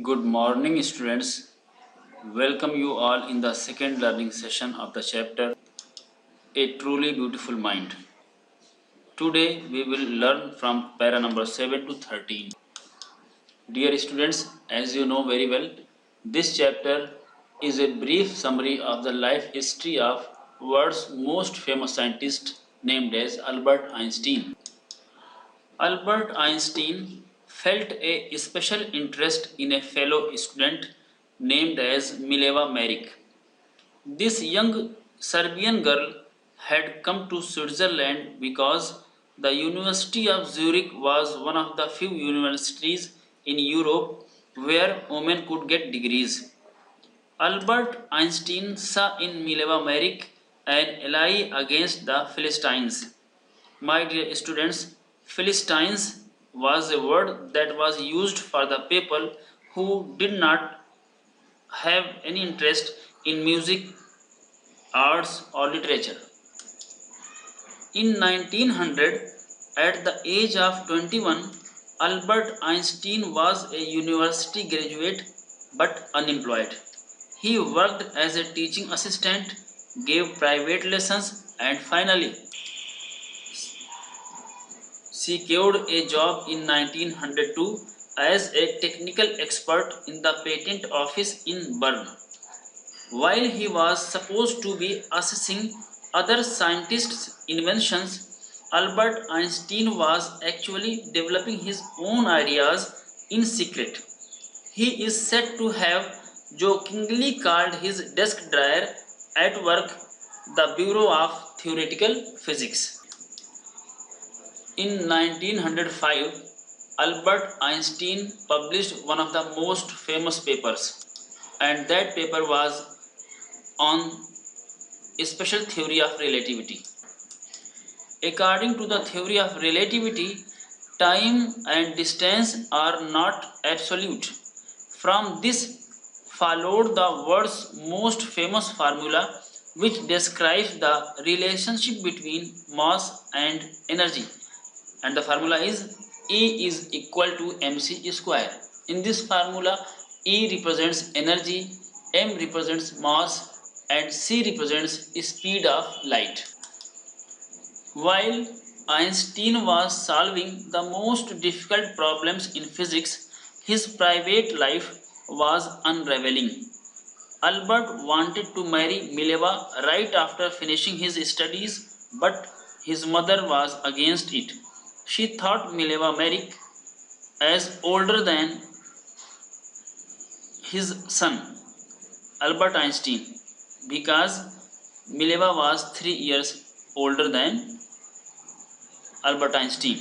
Good morning, students. Welcome you all in the second learning session of the chapter A Truly Beautiful Mind. Today we will learn from para number 7 to 13. Dear students, as you know very well, this chapter is a brief summary of the life history of world's most famous scientist named as Albert Einstein. Albert Einstein felt a special interest in a fellow student named as Mileva Maric. This young Serbian girl had come to Switzerland because the University of Zurich was one of the few universities in Europe where women could get degrees. Albert Einstein saw in Mileva Maric an ally against the Philistines. My dear students, Philistines was a word that was used for the people who did not have any interest in music, arts, or literature. In 1900, at the age of 21, Albert Einstein was a university graduate but unemployed. He worked as a teaching assistant, gave private lessons, and finally secured a job in 1902 as a technical expert in the patent office in Bern. While he was supposed to be assessing other scientists' inventions, Albert Einstein was actually developing his own ideas in secret. He is said to have jokingly called his desk drawer at work the Bureau of Theoretical Physics. In 1905, Albert Einstein published one of the most famous papers, and that paper was on a special theory of relativity. According to the theory of relativity, time and distance are not absolute. From this followed the world's most famous formula, which describes the relationship between mass and energy, and the formula is E is equal to mc square. In this formula, E represents energy, m represents mass, and c represents speed of light. While Einstein was solving the most difficult problems in physics, his private life was unraveling. Albert wanted to marry Mileva right after finishing his studies, but his mother was against it. She thought Mileva Maric as older than his son, Albert Einstein, because Mileva was 3 years older than Albert Einstein.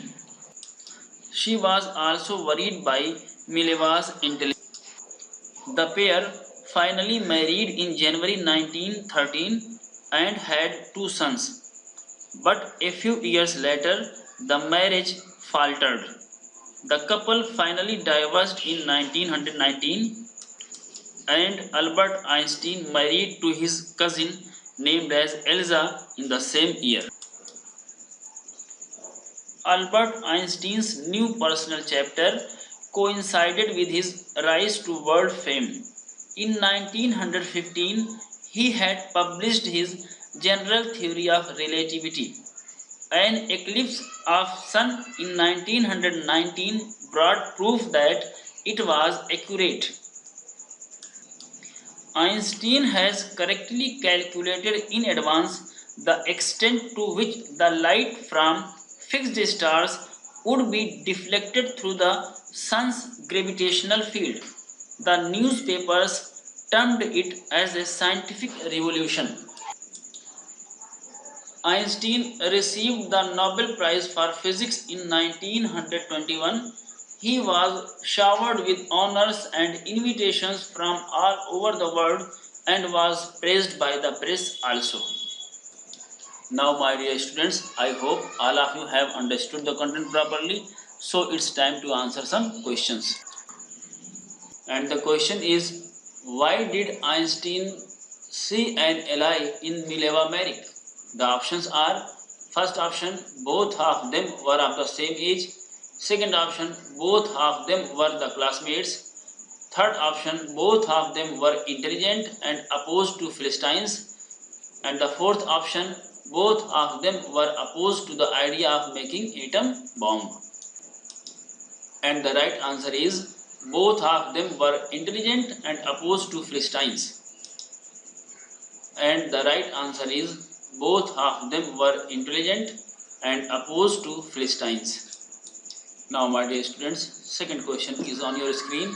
She was also worried by Mileva's intelligence. The pair finally married in January 1913 and had two sons. But a few years later, the marriage faltered. The couple finally divorced in 1919 and Albert Einstein married to his cousin named as Elsa in the same year. Albert Einstein's new personal chapter coincided with his rise to world fame. In 1915, he had published his General Theory of Relativity. An eclipse of Sun in 1919 brought proof that it was accurate. Einstein has correctly calculated in advance the extent to which the light from fixed stars would be deflected through the sun's gravitational field. The newspapers termed it as a scientific revolution. Einstein received the Nobel Prize for Physics in 1921. He was showered with honors and invitations from all over the world and was praised by the press also. Now, my dear students, I hope all of you have understood the content properly. So, it's time to answer some questions. And the question is, why did Einstein see an ally in Mileva Maric? The options are: first option, both of them were of the same age; second option, both of them were the classmates; Third option, both of them were intelligent and opposed to Philistines. And the fourth option, both of them were opposed to the idea of making atom bomb. And the right answer is both of them were intelligent and opposed to Philistines. And the right answer is both of them were intelligent and opposed to Philistines. Now my dear students, second question is on your screen,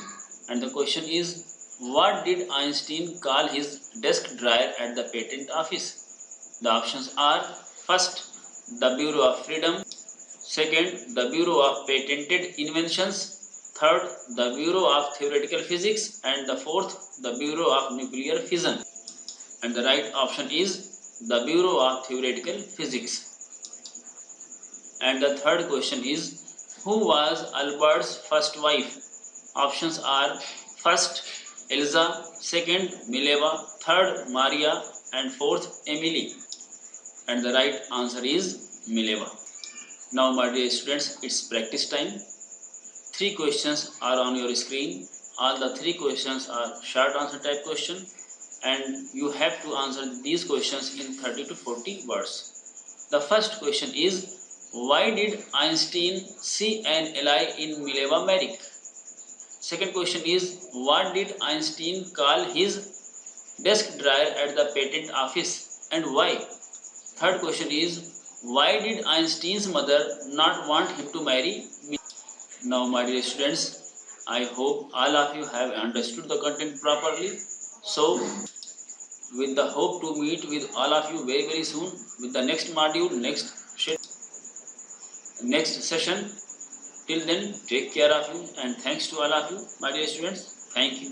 and the question is, what did Einstein call his desk dryer at the patent office? The options are: first, the Bureau of Freedom; second, the Bureau of Patented Inventions; third, the Bureau of Theoretical Physics; and the fourth, the Bureau of Nuclear Fission. And the right option is the Bureau of Theoretical Physics. And the third question is, who was Albert's first wife? Options are: first, Elsa; second, Mileva; third, Maria; and fourth, Emily. And the right answer is Mileva. Now my dear students, it's practice time. 3 questions are on your screen. All the 3 questions are short answer type question, and you have to answer these questions in 30 to 40 words. The first question is, why did Einstein see an ally in Mileva Merrick? Second question is, what did Einstein call his desk dryer at the patent office and why? Third question is, why did Einstein's mother not want him to marry me? Now my dear students, I hope all of you have understood the content properly. So with the hope to meet with all of you very soon with the next module, next session. Till then, take care of you, and thanks to all of you, my dear students. Thank you.